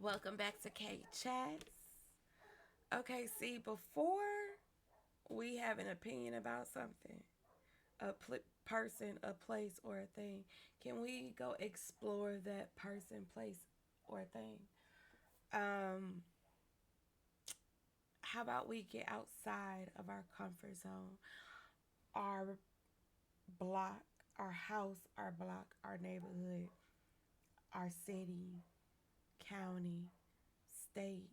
Welcome back to K Chats. Okay, see, before we have an opinion about something, person, a place, or a thing, can we go explore that person, place, or thing? Um, how about we get outside of our comfort zone, our block, our house, our block, our neighborhood, our city, county, state,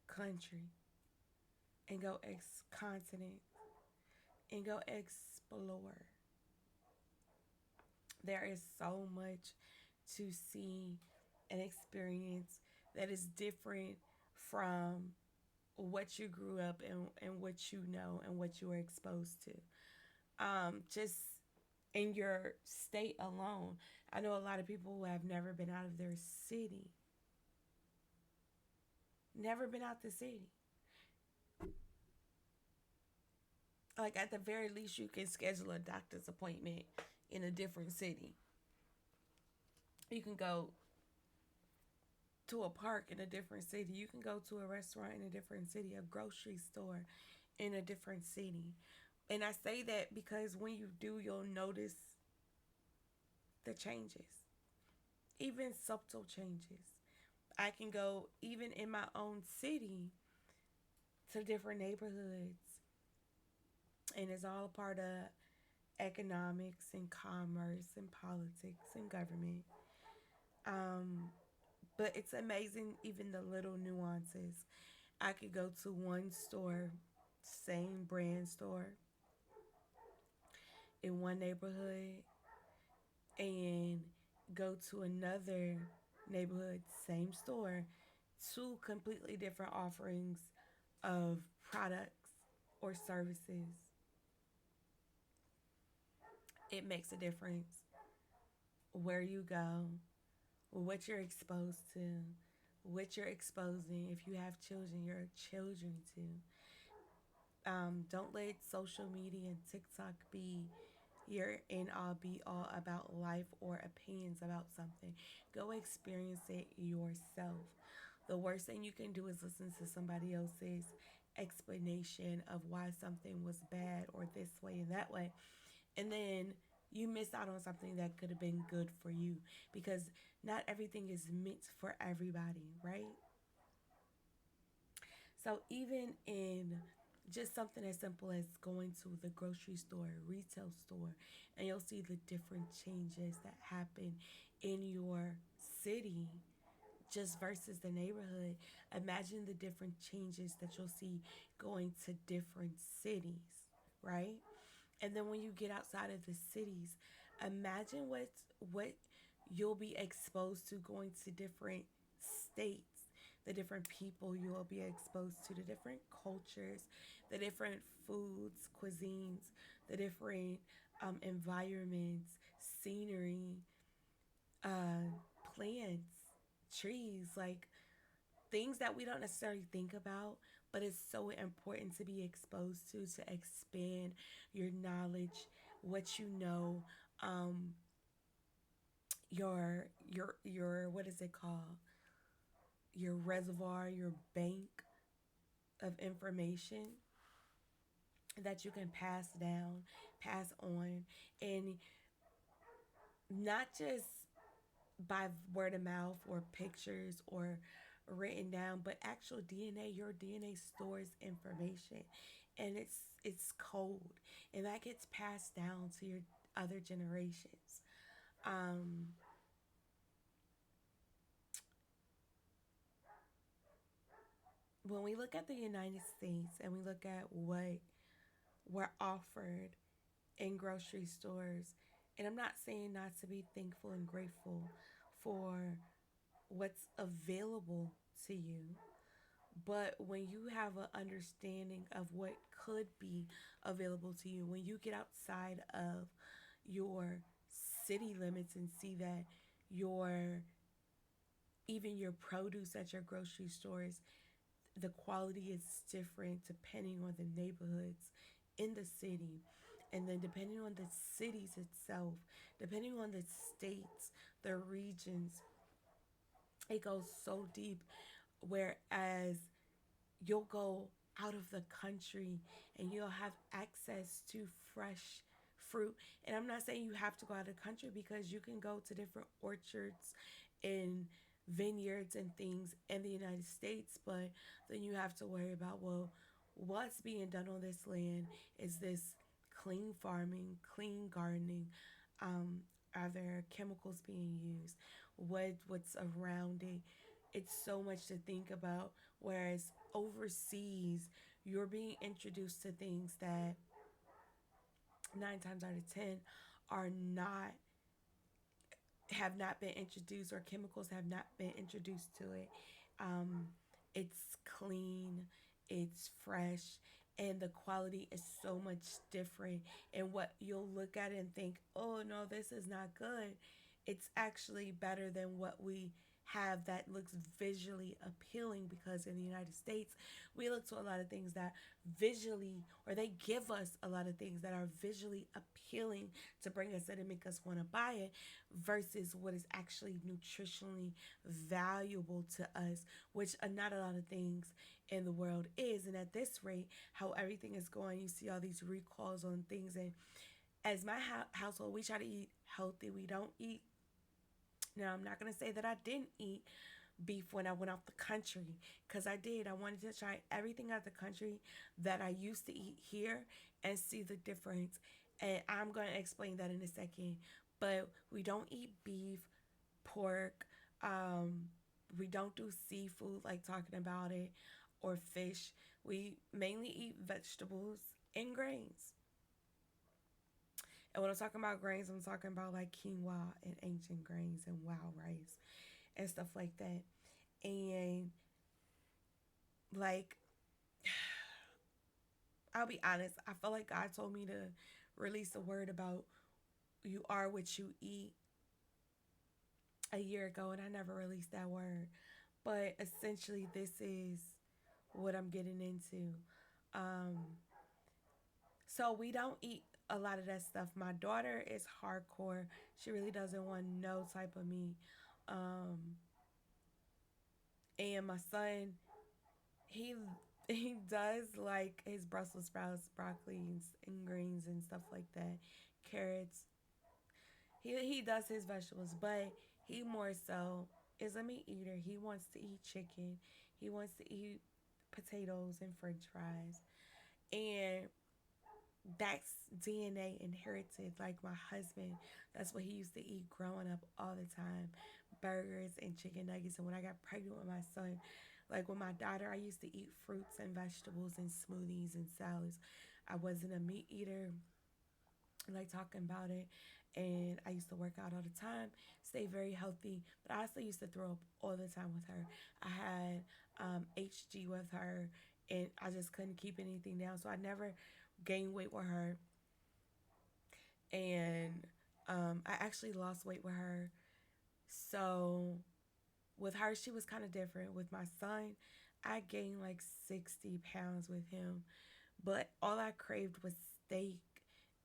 country, and go continent and go explore. There is so much to see and experience that is different from what you grew up and what you know and what you were exposed to. Just in your state alone, I know a lot of people who have never been out of their city, never been out the city. Like at the very least, you can schedule a doctor's appointment in a different city. You can go to a park in a different city. You can go to a restaurant in a different city, a grocery store in a different city. And I say that because when you do, you'll notice the changes, even subtle changes. I can go, even in my own city, to different neighborhoods, and it's all a part of economics and commerce and politics and government. Um, but it's amazing, even the little nuances. I could go to one store, same brand store, in one neighborhood, and go to another neighborhood, same store, two completely different offerings of products or services. It makes a difference where you go, what you're exposed to, what you're exposing. If you have children, your children to. Don't let social media and TikTok be your end all be all about life or opinions about something. Go experience it yourself. The worst thing you can do is listen to somebody else's explanation of why something was bad or this way and that way. And then you miss out on something that could have been good for you because not everything is meant for everybody, right? So even in just something as simple as going to the grocery store, retail store, and you'll see the different changes that happen in your city just versus the neighborhood. Imagine the different changes that you'll see going to different cities, right? And then when you get outside of the cities, imagine what you'll be exposed to going to different states, the different people you will be exposed to, the different cultures, the different foods, cuisines, the different environments, scenery, uh, plants, trees, like things that we don't necessarily think about, but it's so important to be exposed to expand your knowledge, what you know, um, your what is it called? Your reservoir, your bank of information that you can pass down, pass on, and not just by word of mouth or pictures or written down, but actual DNA. Your DNA stores information, and it's code, and that gets passed down to your other generations. Um, when we look at the United States and we look at what we're offered in grocery stores, and I'm not saying not to be thankful and grateful for what's available to you. But when you have an understanding of what could be available to you, when you get outside of your city limits and see that your even your produce at your grocery stores, the quality is different depending on the neighborhoods in the city. And then depending on the cities itself, depending on the states, the regions, It goes so deep. Whereas you'll go out of the country and you'll have access to fresh fruit. And I'm not saying you have to go out of the country, because you can go to different orchards and vineyards and things in the United States, but then you have to worry about, well, what's being done on this land? Is this clean farming, clean gardening? Um, are there chemicals being used? What's around it? It's so much to think about. Whereas overseas, you're being introduced to things that 9 times out of 10 are not have not been introduced, or chemicals have not been introduced to it. Um, it's clean, it's fresh, and the quality is so much different. And what you'll look at it and think, oh no, this is not good, it's actually better than what we have that looks visually appealing, because in the United States we look to a lot of things that visually, or they give us a lot of things that are visually appealing to bring us in and make us want to buy it, versus what is actually nutritionally valuable to us, which not a lot of things in the world is. And at this rate, how everything is going, you see all these recalls on things. And as my household, we try to eat healthy. We don't eat. Now, I'm not going to say that I didn't eat beef when I went out the country, because I did. I wanted to try everything out the country that I used to eat here and see the difference. And I'm going to explain that in a second. But we don't eat beef, pork. Um, we don't do seafood, like talking about it, or fish. We mainly eat vegetables and grains. And when I'm talking about grains, I'm talking about like quinoa and ancient grains and wild rice and stuff like that. And like, I'll be honest, I feel like God told me to release a word about you are what you eat a year ago, and I never released that word. But essentially, this is what I'm getting into. Um, so we don't eat a lot of that stuff. My daughter is hardcore. She really doesn't want no type of meat. Um, and my son, he he does like his Brussels sprouts, broccoli, and greens and stuff like that, carrots. He does his vegetables, but he more so is a meat eater. He wants to eat chicken. He wants to eat potatoes and French fries, and that's DNA inherited. Like my husband, that's what he used to eat growing up all the time, burgers and chicken nuggets. And when I got pregnant with my son, like with my daughter, I used to eat fruits and vegetables and smoothies and salads. I wasn't a meat eater, like talking about it. And I used to work out all the time, stay very healthy, but I also used to throw up all the time with her. I had HG with her, and I just couldn't keep anything down. So I never gained weight with her. And I actually lost weight with her. So with her, she was kind of different. With my son, I gained like 60 pounds with him, but all I craved was steak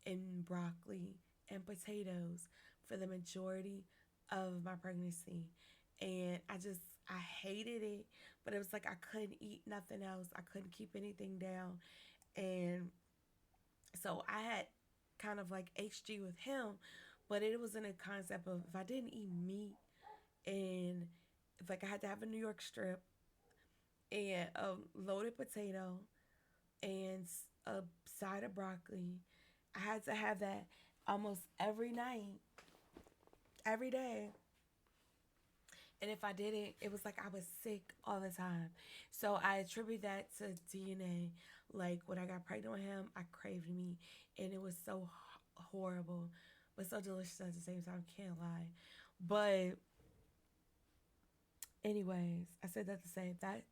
and broccoli and potatoes for the majority of my pregnancy. And I hated it, but it was like I couldn't eat nothing else. I couldn't keep anything down. And so I had kind of like HG with him, but it was in a concept of if I didn't eat meat, and if like I had to have a New York strip and a loaded potato and a side of broccoli. I had to have that almost every night, every day. And if I didn't, it was like I was sick all the time. So I attribute that to DNA. Like when I got pregnant with him, I craved meat, and it was so horrible, but so delicious at the same time. Can't lie. But anyways, I said that to say that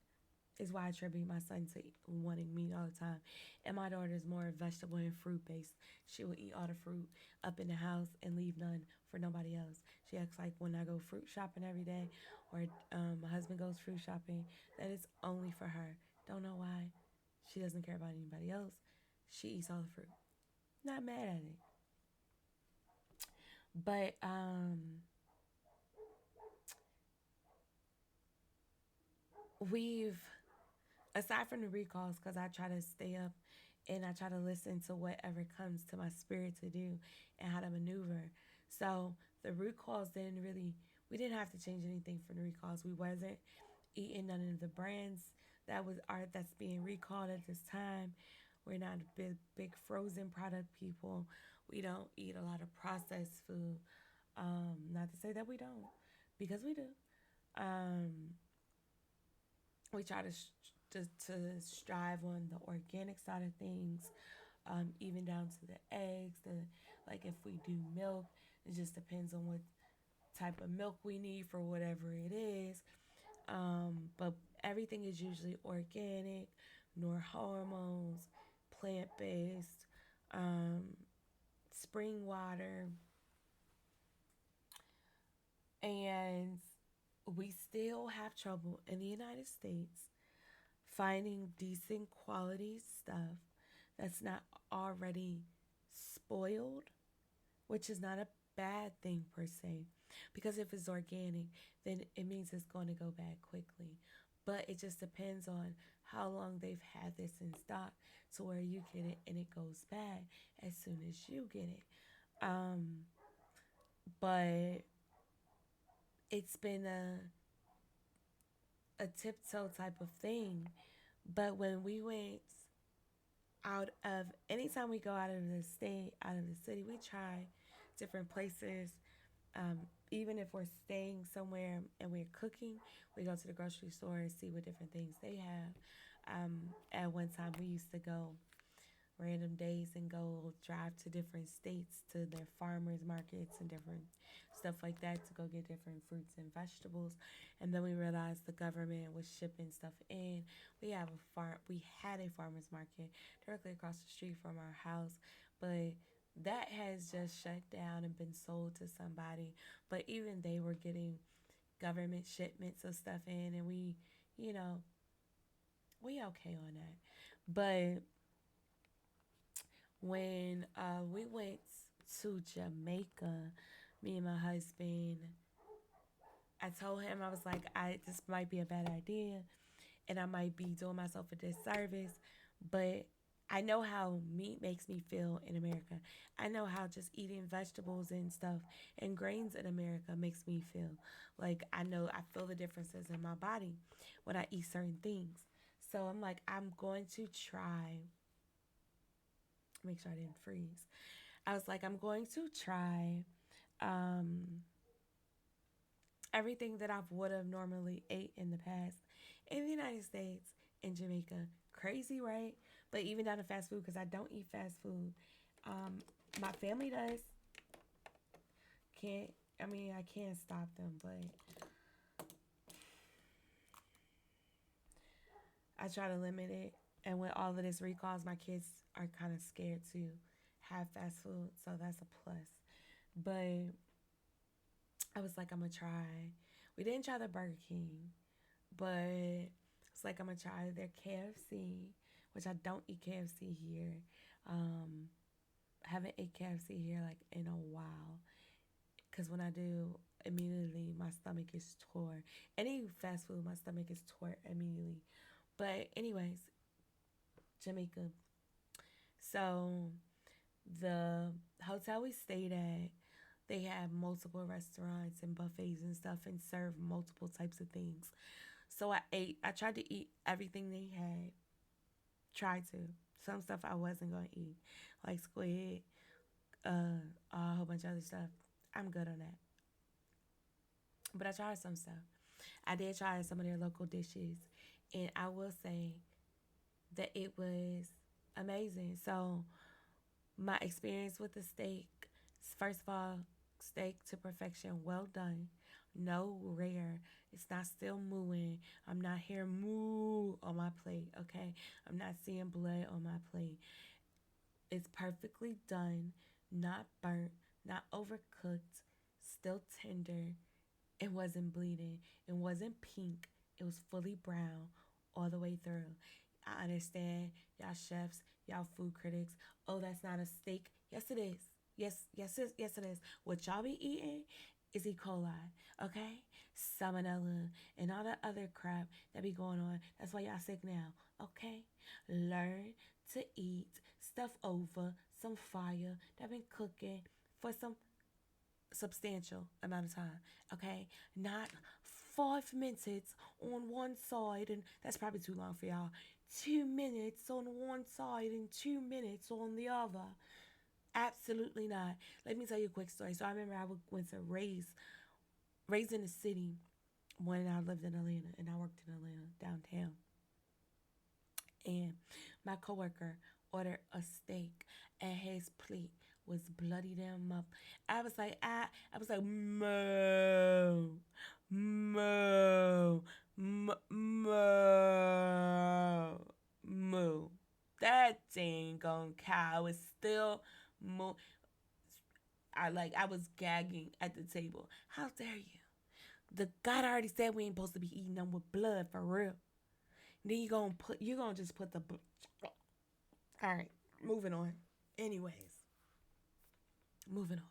is why I attribute my son to wanting meat all the time. And my daughter is more vegetable and fruit based. She will eat all the fruit up in the house and leave none for nobody else. She acts like when I go fruit shopping every day, or my husband goes fruit shopping, that it's only for her. Don't know why. She doesn't care about anybody else. She eats all the fruit. Not mad at it. But we've, aside from the recalls, because I try to stay up and I try to listen to whatever comes to my spirit to do and how to maneuver. So the recalls didn't really, we didn't have to change anything for the recalls. We wasn't eating none of the brands that was art that's being recalled at this time. We're not big frozen product people. We don't eat a lot of processed food. Not to say that we don't, because we do. Um, we try to strive on the organic side of things, even down to the eggs. Like if we do milk, it just depends on what type of milk we need for whatever it is. But everything is usually organic, nor hormones, plant based, um, spring water, and we still have trouble in the United States finding decent quality stuff that's not already spoiled, which is not a bad thing per se. Because if it's organic, then it means it's going to go bad quickly. But it just depends on how long they've had this in stock to where you get it and it goes bad as soon as you get it. Um, but it's been a tiptoe type of thing. But when we went out of, anytime we go out of the state, out of the city, we try different places. Even if we're staying somewhere and we're cooking, we go to the grocery store and see what different things they have. At one time, we used to go random days and go drive to different states to their farmers markets and different stuff like that to go get different fruits and vegetables. And then we realized the government was shipping stuff in. We had a farmers market directly across the street from our house, but that has just shut down and been sold to somebody. But even they were getting government shipments of stuff in, and you know, we okay on that. But when we went to Jamaica, me and my husband, I told him, I was like, this might be a bad idea, and I might be doing myself a disservice, but I know how meat makes me feel in America. I know how just eating vegetables and stuff and grains in America makes me feel. Like I know I feel the differences in my body when I eat certain things. So I'm like, I'm going to try, make sure I didn't freeze. I was like, I'm going to try um, everything that I would have normally ate in the past in the United States, in Jamaica. Crazy, right? But even down to fast food, because I don't eat fast food. Um, my family does. Can't, I mean, I can't stop them, but I try to limit it. And with all of this recalls, my kids are kind of scared to have fast food, so that's a plus. But I was like, I'm gonna try. We didn't try the Burger King, but it's like I'm gonna try their KFC, which I don't eat KFC here. Um, I haven't ate KFC here like in a while, because when I do, immediately my stomach is tore. Any fast food, my stomach is tore immediately. But anyways, Jamaica. So the hotel we stayed at, they have multiple restaurants and buffets and stuff and serve multiple types of things. So I tried to eat everything they had. Tried to. Some stuff I wasn't going to eat, like squid, a whole bunch of other stuff. I'm good on that. But I tried some stuff. I did try some of their local dishes. And I will say that it was amazing. So, my experience with the steak, first of all, steak to perfection, well done. No rare. It's not still mooing. I'm not hearing moo on my plate, okay? I'm not seeing blood on my plate. It's perfectly done, not burnt, not overcooked, still tender. It wasn't bleeding. It wasn't pink. It was fully brown all the way through. I understand y'all chefs, y'all food critics. Oh, that's not a steak. Yes, it is. Yes, yes, yes, yes, it is. What y'all be eating is E. coli, okay? Salmonella and all that other crap that be going on. That's why y'all sick now, okay? Learn to eat stuff over some fire that been cooking for some substantial amount of time, okay? Not 5 minutes on one side, and that's probably too long for y'all. 2 minutes on one side and 2 minutes on the other. Absolutely not. Let me tell you a quick story. So I remember I went to raised in the city when I lived in Atlanta and I worked in Atlanta downtown. And my coworker ordered a steak and his plate was bloody them up. I was like, moo, moo, moo, moo. That dang on cow is still moo. I was gagging at the table. How dare you? The God already said we ain't supposed to be eating them with blood for real. Then you gonna just put the all right, moving on. Anyways, moving on.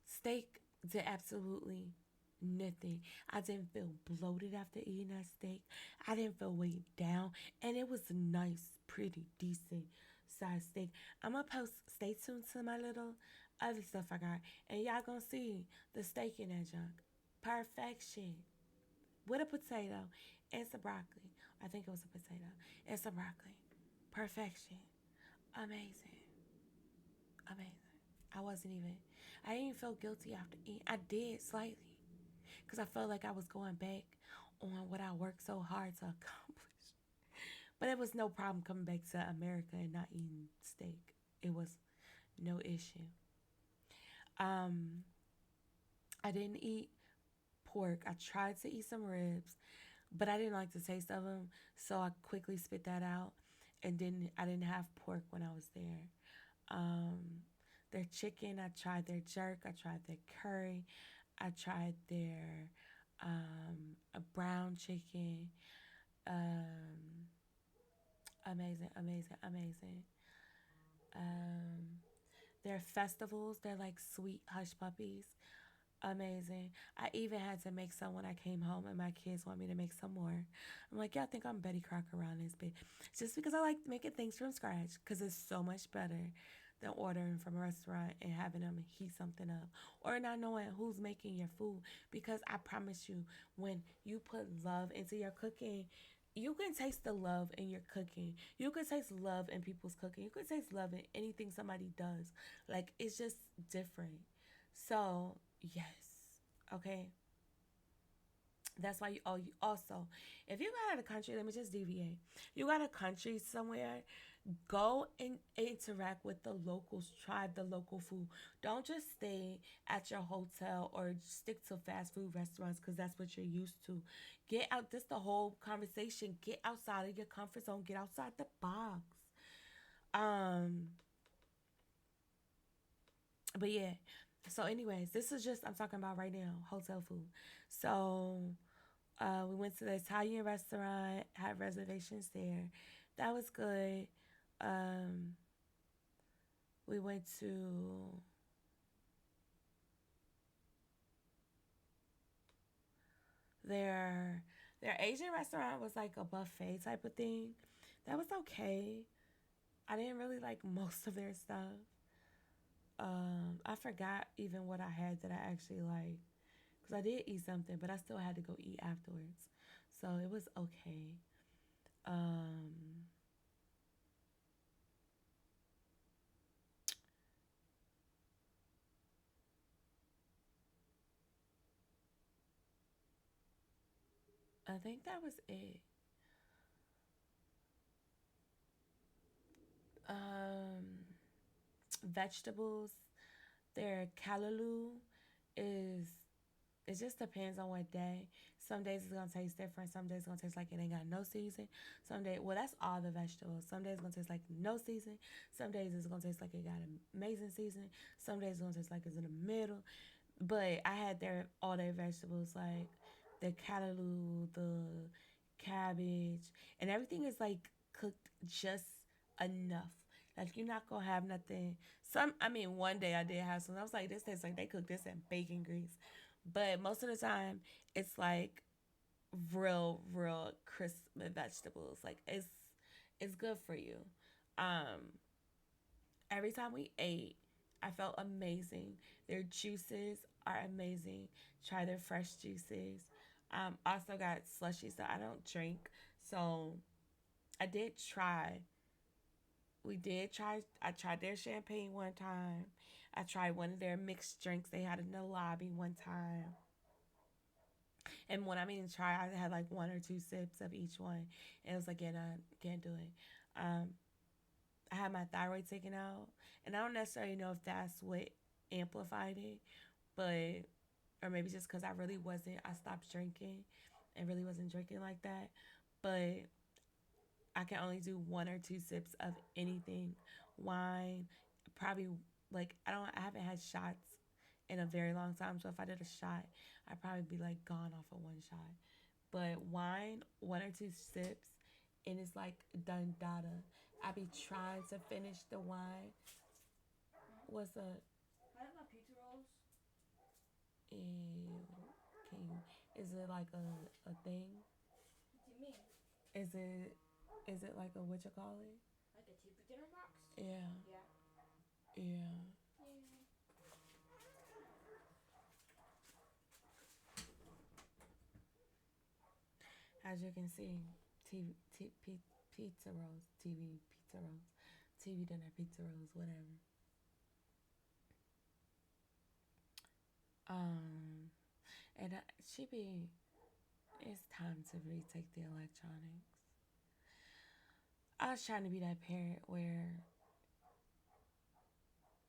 Steak did absolutely nothing. I didn't feel bloated after eating that steak. I didn't feel weighed down, and it was a nice, pretty, decent size steak. I'm gonna post. Stay tuned to my little other stuff I got, and y'all gonna see the steak in that junk. Perfection with a potato and some broccoli. I think it was a potato and some broccoli. Perfection. Amazing. Amazing. I wasn't even, I didn't feel guilty after eating. I did slightly because I felt like I was going back on what I worked so hard to accomplish. But it was no problem coming back to America and not eating steak. It was no issue. Um, I didn't eat pork. I tried to eat some ribs, but I didn't like the taste of them, so I quickly spit that out. And then I didn't have pork when I was there. Um, their chicken, I tried their jerk, I tried their curry, I tried their a brown chicken. Um, amazing, amazing, amazing. Um, their festivals, they're like sweet hush puppies. Amazing. I even had to make some when I came home, and my kids want me to make some more. I'm like, yeah, I think I'm Betty Crocker around this bit. Just because I like making things from scratch, because it's so much better than ordering from a restaurant and having them heat something up or not knowing who's making your food. Because I promise you, when you put love into your cooking, you can taste the love in your cooking. You can taste love in people's cooking. You can taste love in anything somebody does. Like, it's just different. So, yes. Okay. That's why you also, if you got out of the country, let me just deviate. You got a country somewhere, go and interact with the locals, try the local food. Don't just stay at your hotel or stick to fast food restaurants because that's what you're used to. Get out, this the whole conversation. Get outside of your comfort zone, get outside the box. Um, but yeah. So anyways, this is just I'm talking about right now, hotel food. So we went to the Italian restaurant, had reservations there. That was good. Um, we went to their their Asian restaurant was like a buffet type of thing. That was okay. I didn't really like most of their stuff. I forgot even what I had that I actually liked because I did eat something, but I still had to go eat afterwards. So it was okay. Um, I think that was it. Um, vegetables. Their callaloo is it just depends on what day. Some days it's gonna taste different. Some days it's gonna taste like it ain't got no season. Some day, well, that's all the vegetables. Some days it's gonna taste like no season. Some days it's gonna taste like it got an amazing season. Some days it's gonna taste like it's in the middle. But I had all their vegetables like the callaloo, the cabbage, and everything is like cooked just enough. Like you're not gonna have nothing. I mean, one day I did have some. I was like, this tastes like they cooked this in bacon grease, but most of the time it's like real crisp vegetables. Like it's good for you. Um, every time we ate, I felt amazing. Their juices are amazing. Try their fresh juices. Also got slushies that I don't drink, so I did try. We did try. I tried their champagne one time. I tried one of their mixed drinks they had in the lobby one time. And when I mean try, I had like one or two sips of each one. And it was like, yeah, nah, can't do it. Um, I had my thyroid taken out, and I don't necessarily know if that's what amplified it, but or maybe just because I really wasn't. I stopped drinking, and really wasn't drinking like that. But I can only do one or two sips of anything, wine, probably like I haven't had shots in a very long time. So if I did a shot, I'd probably be like gone off of one shot. But wine, one or two sips, and it's like done data. I be trying to finish the wine. What's up? I have my pizza rolls. And can you? Is it like a thing? What do you mean? Is it like a what you call it? Like a cheaper dinner box? Yeah. Yeah. Yeah. As you can see, pizza rolls, TV pizza rolls, TV dinner pizza rolls, whatever. Um, and she be. It's time to retake the electronics. I was trying to be that parent where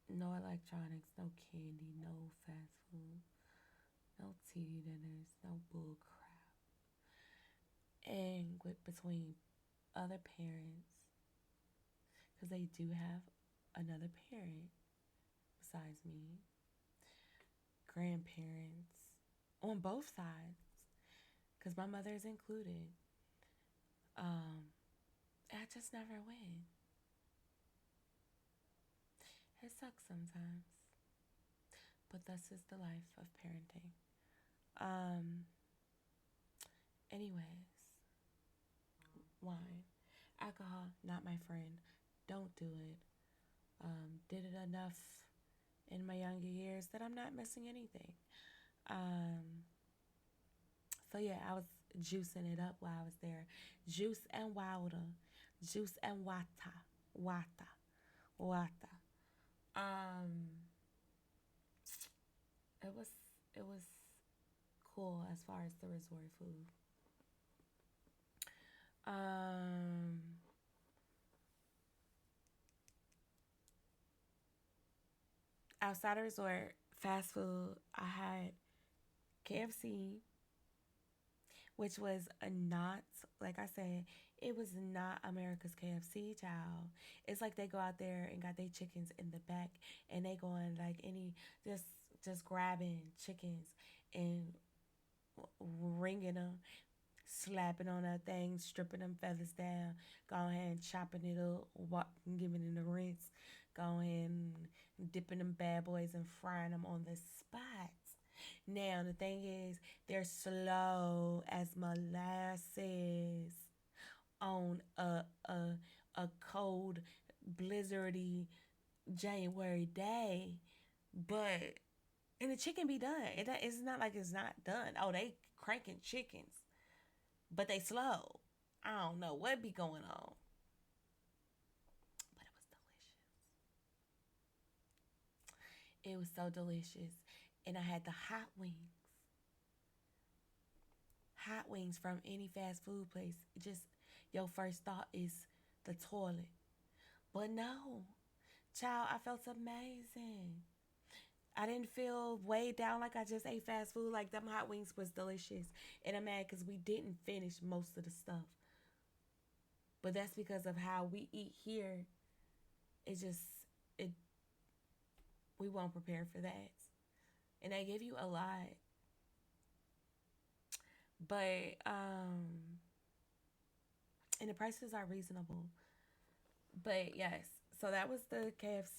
no electronics, no candy, no fast food, no TV dinners, no bull crap. And with between other parents, because they do have another parent besides me, grandparents on both sides, because my mother is included. Um, I just never win. It sucks sometimes, but this is the life of parenting. Um, anyways, wine, alcohol, not my friend. Don't do it. Did it enough in my younger years that I'm not missing anything. Um, so yeah, I was juicing it up while I was there. Juice and water, juice and water, water. Um, it was it was cool as far as the resort food. Um, outside of resort fast food, I had KFC, which was a not, like I said, it was not America's KFC, child. It's like they go out there and got their chickens in the back, and they going like any just just grabbing chickens and ringing them, slapping on that thing, stripping them feathers down, go ahead and chopping it up, giving it a rinse, go ahead and dipping them bad boys and frying them on the spot. Now the thing is, they're slow as molasses on a cold, blizzardy January day, but and the chicken be done. It's not like it's not done. Oh, they cranking chickens, but they slow. I don't know what be going on, but it was delicious. It was so delicious, and I had the hot wings. Hot wings from any fast food place. Just your first thought is the toilet, but no, child, I felt amazing. I didn't feel weighed down like I just ate fast food. Like them hot wings was delicious, and I'm mad because we didn't finish most of the stuff. But that's because of how we eat here. It just it we won't prepare for that, and they give you a lot. But and the prices are reasonable. But yes, So that was the KFC